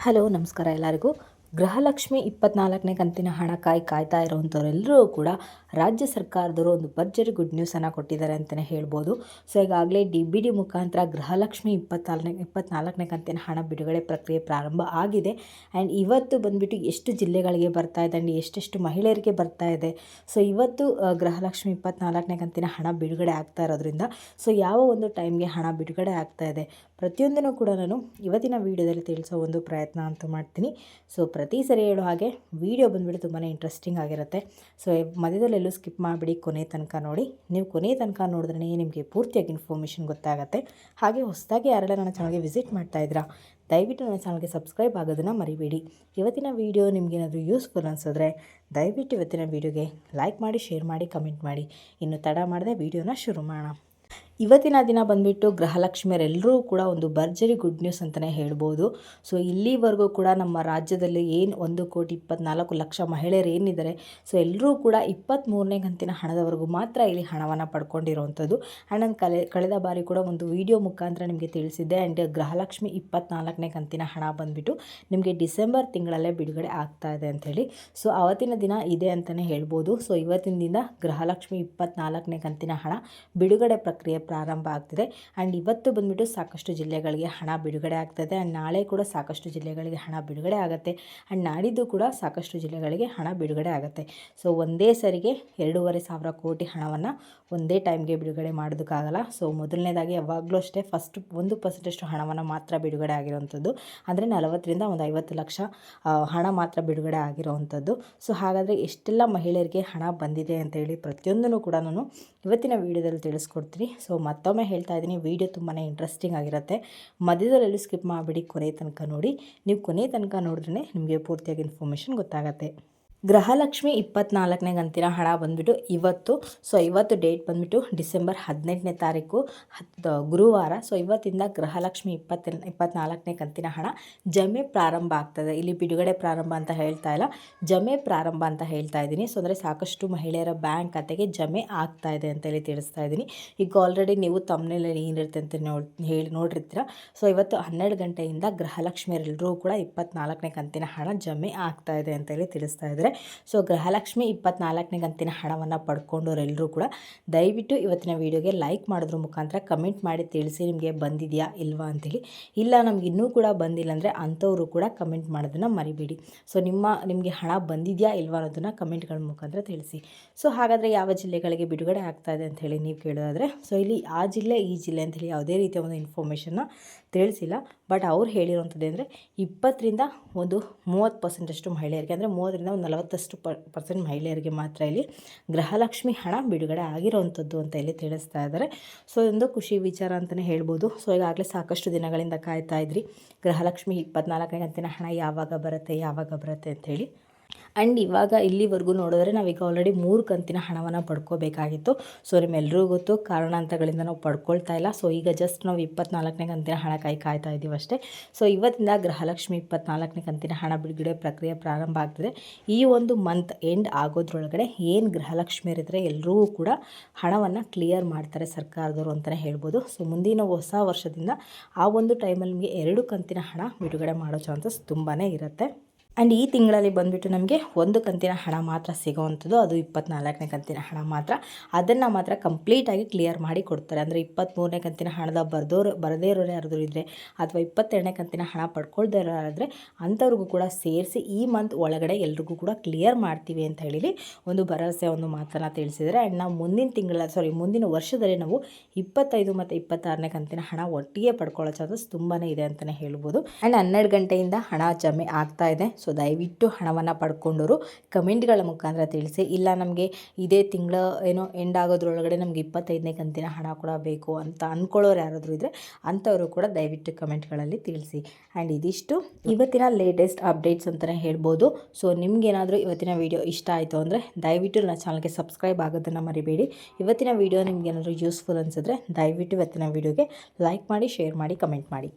Hello ನಮಸ್ಕಾರ ಎಲ್ಲರಿಗೂ. ಗೃಹಲಕ್ಷ್ಮಿ 24ನೇ ಕಂತಿನ ಹಣ ಕಾಯ್ತಾ ಇರೋವಂಥವರೆಲ್ಲರೂ ಕೂಡ ರಾಜ್ಯ ಸರ್ಕಾರದವರು ಒಂದು ಭರ್ಜರಿ ಗುಡ್ ನ್ಯೂಸನ್ನು ಕೊಟ್ಟಿದ್ದಾರೆ ಅಂತಲೇ ಹೇಳ್ಬೋದು. ಸೊ ಈಗಾಗಲೇ DBT ಮುಖಾಂತರ ಗೃಹಲಕ್ಷ್ಮಿ 24ನೇ ಕಂತಿನ ಹಣ ಬಿಡುಗಡೆ ಪ್ರಕ್ರಿಯೆ ಪ್ರಾರಂಭ ಆಗಿದೆ. ಆ್ಯಂಡ್ ಇವತ್ತು ಬಂದುಬಿಟ್ಟು ಎಷ್ಟು ಜಿಲ್ಲೆಗಳಿಗೆ ಬರ್ತಾ ಇದೆ ಆ್ಯಂಡ್ ಎಷ್ಟೆಷ್ಟು ಮಹಿಳೆಯರಿಗೆ ಬರ್ತಾ ಇದೆ. ಸೊ ಇವತ್ತು ಗೃಹಲಕ್ಷ್ಮಿ 24ನೇ ಕಂತಿನ ಹಣ ಬಿಡುಗಡೆ ಆಗ್ತಾ ಇರೋದ್ರಿಂದ ಸೊ ಯಾವ ಒಂದು ಟೈಮ್ಗೆ ಹಣ ಬಿಡುಗಡೆ ಆಗ್ತಾ ಇದೆ ಪ್ರತಿಯೊಂದನ್ನು ಕೂಡ ನಾನು ಇವತ್ತಿನ ವೀಡಿಯೋದಲ್ಲಿ ತಿಳಿಸೋ ಒಂದು ಪ್ರಯತ್ನ ಅಂತೂ ಮಾಡ್ತೀನಿ. ಸೊ ಪ್ರತಿ ಸರಿ ಹೇಳೋ ಹಾಗೆ ವೀಡಿಯೋ ಬಂದುಬಿಟ್ಟು ತುಂಬಾ ಇಂಟ್ರೆಸ್ಟಿಂಗ್ ಆಗಿರುತ್ತೆ. ಸೊ ಮಧ್ಯದಲ್ಲೆಲ್ಲೂ ಸ್ಕಿಪ್ ಮಾಡಿಬಿಡಿ, ಕೊನೆ ತನಕ ನೋಡಿ. ನೀವು ಕೊನೆ ತನಕ ನೋಡಿದ್ರೆ ನಿಮಗೆ ಪೂರ್ತಿಯಾಗಿ ಇನ್ಫಾರ್ಮೇಷನ್ ಗೊತ್ತಾಗುತ್ತೆ. ಹಾಗೆ ಹೊಸದಾಗಿ ಯಾರೆಲ್ಲ ನನ್ನ ಚಾನಲ್ಗೆ ವಿಸಿಟ್ ಮಾಡ್ತಾ ಇದ್ದೀರಾ ದಯವಿಟ್ಟು ನನ್ನ ಚಾನಲ್ಗೆ ಸಬ್ಸ್ಕ್ರೈಬ್ ಆಗೋದನ್ನು ಮರಿಬೇಡಿ. ಇವತ್ತಿನ ವೀಡಿಯೋ ನಿಮಗೇನಾದರೂ ಯೂಸ್ಫುಲ್ ಅನಿಸಿದ್ರೆ ದಯವಿಟ್ಟು ಇವತ್ತಿನ ವೀಡಿಯೋಗೆ ಲೈಕ್ ಮಾಡಿ, ಶೇರ್ ಮಾಡಿ, ಕಮೆಂಟ್ ಮಾಡಿ. ಇನ್ನು ತಡ ಮಾಡದೆ ವೀಡಿಯೋನ ಶುರು ಮಾಡೋಣ. ಇವತ್ತಿನ ದಿನ ಬಂದುಬಿಟ್ಟು ಗೃಹಲಕ್ಷ್ಮಿಯರೆಲ್ಲರೂ ಕೂಡ ಒಂದು ಭರ್ಜರಿ ಗುಡ್ ನ್ಯೂಸ್ ಅಂತಲೇ ಹೇಳ್ಬೋದು. ಸೊ ಇಲ್ಲಿವರೆಗೂ ಕೂಡ ನಮ್ಮ ರಾಜ್ಯದಲ್ಲಿ 1,24,00,000 ಮಹಿಳೆಯರು ಏನಿದ್ದಾರೆ ಸೊ ಎಲ್ಲರೂ ಕೂಡ 23ನೇ ಕಂತಿನ ಹಣದವರೆಗೂ ಮಾತ್ರ ಇಲ್ಲಿ ಹಣವನ್ನು ಪಡ್ಕೊಂಡಿರೋವಂಥದ್ದು. ಆ್ಯಂಡ್ ನಾನು ಕಳೆದ ಬಾರಿ ಕೂಡ ಒಂದು ವಿಡಿಯೋ ಮುಖಾಂತರ ನಿಮಗೆ ತಿಳಿಸಿದ್ದೆ. ಆ್ಯಂಡ್ ಗೃಹಲಕ್ಷ್ಮಿ 24ನೇ ಕಂತಿನ ಹಣ ಬಂದುಬಿಟ್ಟು ನಿಮಗೆ ಡಿಸೆಂಬರ್ ತಿಂಗಳಲ್ಲೇ ಬಿಡುಗಡೆ ಆಗ್ತಾ ಇದೆ ಅಂಥೇಳಿ. ಸೊ ಆವತ್ತಿನ ದಿನ ಇದೆ ಅಂತಲೇ ಹೇಳ್ಬೋದು. ಸೊ ಇವತ್ತಿನ ದಿನ ಗೃಹಲಕ್ಷ್ಮಿ 24ನೇ ಕಂತಿನ ಹಣ ಬಿಡುಗಡೆ ಪ್ರಕ್ರಿಯೆ ಪ್ರಾರಂಭ ಆಗ್ತಿದೆ. ಆ್ಯಂಡ್ ಇವತ್ತು ಬಂದುಬಿಟ್ಟು ಸಾಕಷ್ಟು ಜಿಲ್ಲೆಗಳಿಗೆ ಹಣ ಬಿಡುಗಡೆ ಆಗ್ತದೆ. ಆ್ಯಂಡ್ ನಾಳೆ ಕೂಡ ಸಾಕಷ್ಟು ಜಿಲ್ಲೆಗಳಿಗೆ ಹಣ ಬಿಡುಗಡೆ ಆಗುತ್ತೆ. ಆ್ಯಂಡ್ ನಾಡಿದ್ದು ಕೂಡ ಸಾಕಷ್ಟು ಜಿಲ್ಲೆಗಳಿಗೆ ಹಣ ಬಿಡುಗಡೆ ಆಗುತ್ತೆ. ಸೊ ಒಂದೇ ಸರಿಗೆ 2,500 ಕೋಟಿ ಹಣವನ್ನು ಒಂದೇ ಟೈಮ್ಗೆ ಬಿಡುಗಡೆ ಮಾಡೋದಕ್ಕಾಗಲ್ಲ. ಸೊ ಮೊದಲನೇದಾಗಿ ಯಾವಾಗಲೂ ಅಷ್ಟೇ ಫಸ್ಟ್ 1% ಹಣವನ್ನು ಮಾತ್ರ ಬಿಡುಗಡೆ ಆಗಿರೋವಂಥದ್ದು. ಅಂದರೆ 40ರಿಂದ 50 ಲಕ್ಷ ಹಣ ಮಾತ್ರ ಬಿಡುಗಡೆ ಆಗಿರೋವಂಥದ್ದು. ಸೊ ಹಾಗಾದರೆ ಎಷ್ಟೆಲ್ಲ ಮಹಿಳೆಯರಿಗೆ ಹಣ ಬಂದಿದೆ ಅಂತೇಳಿ ಪ್ರತಿಯೊಂದನ್ನು ಕೂಡ ನಾನು ಇವತ್ತಿನ ವೀಡಿಯೋದಲ್ಲಿ ತಿಳಿಸ್ಕೊಡ್ತೀನಿ. ಸೊ ಮತ್ತೊಮ್ಮೆ ಹೇಳ್ತಾ ಇದ್ದೀನಿ, ವೀಡಿಯೋ ತುಂಬಾ ಇಂಟ್ರೆಸ್ಟಿಂಗ್ ಆಗಿರುತ್ತೆ. ಮಧ್ಯದಲ್ಲೆಲ್ಲೂ ಸ್ಕಿಪ್ ಮಾಡಿಬಿಡಿ, ಕೊನೆ ತನಕ ನೋಡಿ. ನೀವು ಕೊನೆ ತನಕ ನೋಡಿದ್ರೆ ನಿಮಗೆ ಪೂರ್ತಿಯಾಗಿ ಇನ್ಫಾರ್ಮೇಷನ್ ಗೊತ್ತಾಗುತ್ತೆ. ಗೃಹಲಕ್ಷ್ಮಿ 24ನೇ ಕಂತಿನ ಹಣ ಬಂದುಬಿಟ್ಟು ಇವತ್ತು. ಸೊ ಇವತ್ತು ಡೇಟ್ ಬಂದುಬಿಟ್ಟು ಡಿಸೆಂಬರ್ 18ನೇ ತಾರೀಕು ಗುರುವಾರ. ಸೊ ಇವತ್ತಿಂದ ಗೃಹಲಕ್ಷ್ಮಿ 24ನೇ ಕಂತಿನ ಹಣ ಜಮೆ ಪ್ರಾರಂಭ ಆಗ್ತದೆ. ಇಲ್ಲಿ ಬಿಡುಗಡೆ ಪ್ರಾರಂಭ ಅಂತ ಹೇಳ್ತಾ ಇಲ್ಲ, ಜಮೆ ಪ್ರಾರಂಭ ಅಂತ ಹೇಳ್ತಾ ಇದ್ದೀನಿ. ಸೊ ಅಂದರೆ ಸಾಕಷ್ಟು ಮಹಿಳೆಯರ ಬ್ಯಾಂಕ್ ಖಾತೆಗೆ ಜಮೆ ಆಗ್ತಾ ಇದೆ ಅಂತೇಳಿ ತಿಳಿಸ್ತಾ ಇದ್ದೀನಿ. ಈಗ ಆಲ್ರೆಡಿ ನೀವು ತಮ್ಮನೇಲಿ ಏನಿರುತ್ತೆ ಅಂತ ನೋಡಿರ್ತೀರ. ಸೊ ಇವತ್ತು 12 ಗಂಟೆಯಿಂದ ಗೃಹಲಕ್ಷ್ಮಿಯರೆಲ್ಲರೂ ಕೂಡ 24ನೇ ಕಂತಿನ ಹಣ ಜಮೆ ಆಗ್ತಾ ಇದೆ ಅಂತೇಳಿ ತಿಳಿಸ್ತಾ ಇದ್ದಾರೆ. ಸೊ ಗೃಹಲಕ್ಷ್ಮಿ 24ನೇ ಕಂತಿನ ಹಣವನ್ನು ಪಡ್ಕೊಂಡವರೆಲ್ಲರೂ ಕೂಡ ದಯವಿಟ್ಟು ಇವತ್ತಿನ ವೀಡಿಯೋಗೆ ಲೈಕ್ ಮಾಡೋದ್ರ ಮುಖಾಂತರ ಕಮೆಂಟ್ ಮಾಡಿ ತಿಳಿಸಿ ನಿಮಗೆ ಬಂದಿದೆಯಾ ಇಲ್ವಾ ಅಂತೇಳಿ. ಇಲ್ಲ ನಮ್ಗೆ ಇನ್ನೂ ಕೂಡ ಬಂದಿಲ್ಲ ಅಂದರೆ ಅಂಥವರು ಕೂಡ ಕಮೆಂಟ್ ಮಾಡೋದನ್ನು ಮರಿಬೇಡಿ. ಸೊ ನಿಮಗೆ ಹಣ ಬಂದಿದೆಯಾ ಇಲ್ವಾ ಅನ್ನೋದನ್ನು ಕಮೆಂಟ್ಗಳ ಮುಖಾಂತರ ತಿಳಿಸಿ. ಸೊ ಹಾಗಾದರೆ ಯಾವ ಜಿಲ್ಲೆಗಳಿಗೆ ಬಿಡುಗಡೆ ಆಗ್ತಾ ಇದೆ ಅಂತ ಹೇಳಿ ನೀವು ಕೇಳೋದಾದರೆ ಸೊ ಇಲ್ಲಿ ಆ ಜಿಲ್ಲೆ ಈ ಜಿಲ್ಲೆ ಅಂಥೇಳಿ ಯಾವುದೇ ರೀತಿಯ ಒಂದು ಇನ್ಫಾರ್ಮೇಷನ್ನ ತಿಳಿಸಿಲ್ಲ. ಬಟ್ ಅವ್ರು ಹೇಳಿರೋವಂಥದ್ದು ಅಂದರೆ 20ರಿಂದ ಒಂದು 30% ಮಹಿಳೆಯರಿಗೆ, ಅಂದರೆ 30ರಿಂದ ಒಂದು 40% ಮಹಿಳೆಯರಿಗೆ ಮಾತ್ರ ಇಲ್ಲಿ ಗೃಹಲಕ್ಷ್ಮಿ ಹಣ ಬಿಡುಗಡೆ ಆಗಿರೋವಂಥದ್ದು ಅಂತ ಇಲ್ಲಿ ತಿಳಿಸ್ತಾ ಇದ್ದಾರೆ. ಸೊ ಒಂದು ಖುಷಿ ವಿಚಾರ ಅಂತಲೇ ಹೇಳ್ಬೋದು. ಸೊ ಈಗಾಗಲೇ ಸಾಕಷ್ಟು ದಿನಗಳಿಂದ ಕಾಯ್ತಾ ಇದ್ರಿ ಗೃಹಲಕ್ಷ್ಮಿ 24ನೇ ಕಂತಿನ ಹಣ ಯಾವಾಗ ಬರುತ್ತೆ ಅಂಥೇಳಿ. ಆ್ಯಂಡ್ ಇವಾಗ ಇಲ್ಲಿವರೆಗೂ ನೋಡಿದ್ರೆ ನಾವೀಗ ಆಲ್ರೆಡಿ 3 ಕಂತಿನ ಹಣವನ್ನು ಪಡ್ಕೋಬೇಕಾಗಿತ್ತು. ಸೊ ನಿಮ್ಮೆಲ್ಲರಿಗೂ ಗೊತ್ತು, ಕಾರಣಾಂತರಗಳಿಂದ ನಾವು ಪಡ್ಕೊಳ್ತಾ ಇಲ್ಲ. ಸೊ ಈಗ ಜಸ್ಟ್ ನಾವು 24ನೇ ಕಂತಿನ ಹಣ ಕಾಯ್ತಾ ಇದ್ದೀವಿ ಅಷ್ಟೇ. ಸೊ ಇವತ್ತಿಂದ ಗೃಹಲಕ್ಷ್ಮಿ 24ನೇ ಕಂತಿನ ಹಣ ಬಿಡುಗಡೆ ಪ್ರಕ್ರಿಯೆ ಪ್ರಾರಂಭ ಆಗ್ತದೆ. ಈ ಒಂದು ಮಂತ್ ಎಂಡ್ ಆಗೋದ್ರೊಳಗಡೆ ಏನು ಗೃಹಲಕ್ಷ್ಮಿಯರಿದ್ದರೆ ಎಲ್ಲರೂ ಕೂಡ ಹಣವನ್ನು ಕ್ಲಿಯರ್ ಮಾಡ್ತಾರೆ ಸರ್ಕಾರದವರು ಅಂತಲೇ ಹೇಳ್ಬೋದು. ಸೊ ಮುಂದಿನ ಹೊಸ ವರ್ಷದಿಂದ ಆ ಒಂದು ಟೈಮಲ್ಲಿ ನಿಮಗೆ 2 ಕಂತಿನ ಹಣ ಬಿಡುಗಡೆ ಮಾಡೋ ಚಾನ್ಸಸ್ ತುಂಬಾ ಇರುತ್ತೆ. ಆ್ಯಂಡ್ ಈ ತಿಂಗಳಲ್ಲಿ ಬಂದುಬಿಟ್ಟು ನಮಗೆ 1 ಕಂತಿನ ಹಣ ಮಾತ್ರ ಸಿಗೋವಂಥದ್ದು, ಅದು 24ನೇ ಕಂತಿನ ಹಣ ಮಾತ್ರ. ಅದನ್ನು ಮಾತ್ರ ಕಂಪ್ಲೀಟಾಗಿ ಕ್ಲಿಯರ್ ಮಾಡಿ ಕೊಡ್ತಾರೆ. ಅಂದರೆ 23ನೇ ಕಂತಿನ ಹಣದ ಬರದೇ ಇರೋರು ಯಾರಾದರೂ ಇದ್ದರೆ ಅಥವಾ 22ನೇ ಕಂತಿನ ಹಣ ಪಡ್ಕೊಳ್ದೇ ಇರೋರಾದರೆ ಅಂಥವ್ರಿಗೂ ಕೂಡ ಸೇರಿಸಿ ಈ ಮಂತ್ ಒಳಗಡೆ ಎಲ್ರಿಗೂ ಕೂಡ ಕ್ಲಿಯರ್ ಮಾಡ್ತೀವಿ ಅಂತ ಹೇಳಿ ಒಂದು ಭರವಸೆ, ಒಂದು ಮಾತನ್ನು ತಿಳಿಸಿದ್ದಾರೆ. ಆ್ಯಂಡ್ ನಾವು ಮುಂದಿನ ವರ್ಷದಲ್ಲಿ ನಾವು 25 ಮತ್ತು 26ನೇ ಕಂತಿನ ಹಣ ಒಟ್ಟಿಗೆ ಪಡ್ಕೊಳ್ಳೋ ಚಾನ್ಸಸ್ ತುಂಬಾ ಇದೆ ಅಂತಲೇ ಹೇಳ್ಬೋದು. ಆ್ಯಂಡ್ 12 ಗಂಟೆಯಿಂದ ಹಣ ಜಮೆ ಆಗ್ತಾ ಇದೆ. ಸೊ ದಯವಿಟ್ಟು ಹಣವನ್ನು ಪಡ್ಕೊಂಡವರು ಕಮೆಂಟ್ಗಳ ಮುಖಾಂತರ ತಿಳಿಸಿ. ಇಲ್ಲ ನಮಗೆ ಇದೇ ತಿಂಗಳ ಎಂಡ್ ಆಗೋದ್ರೊಳಗಡೆ ನಮಗೆ 25ನೇ ಕಂತಿನ ಹಣ ಕೂಡ ಬೇಕು ಅಂತ ಅಂದ್ಕೊಳ್ಳೋರು ಯಾರಾದರೂ ಇದ್ದರೆ ಅಂಥವರು ಕೂಡ ದಯವಿಟ್ಟು ಕಮೆಂಟ್ಗಳಲ್ಲಿ ತಿಳಿಸಿ. ಆ್ಯಂಡ್ ಇದಿಷ್ಟು ಇವತ್ತಿನ ಲೇಟೆಸ್ಟ್ ಅಪ್ಡೇಟ್ಸ್ ಅಂತಲೇ ಹೇಳ್ಬೋದು. ಸೊ ನಿಮಗೇನಾದರೂ ಇವತ್ತಿನ ವೀಡಿಯೋ ಇಷ್ಟ ಆಯಿತು ಅಂದರೆ ದಯವಿಟ್ಟು ನನ್ನ ಚಾನಲ್ಗೆ ಸಬ್ಸ್ಕ್ರೈಬ್ ಆಗೋದನ್ನು ಮರಿಬೇಡಿ. ಇವತ್ತಿನ ವೀಡಿಯೋ ನಿಮಗೇನಾದರೂ ಯೂಸ್ಫುಲ್ ಅನಿಸಿದ್ರೆ ದಯವಿಟ್ಟು ಇವತ್ತಿನ ವೀಡಿಯೋಗೆ ಲೈಕ್ ಮಾಡಿ, ಶೇರ್ ಮಾಡಿ, ಕಮೆಂಟ್ ಮಾಡಿ.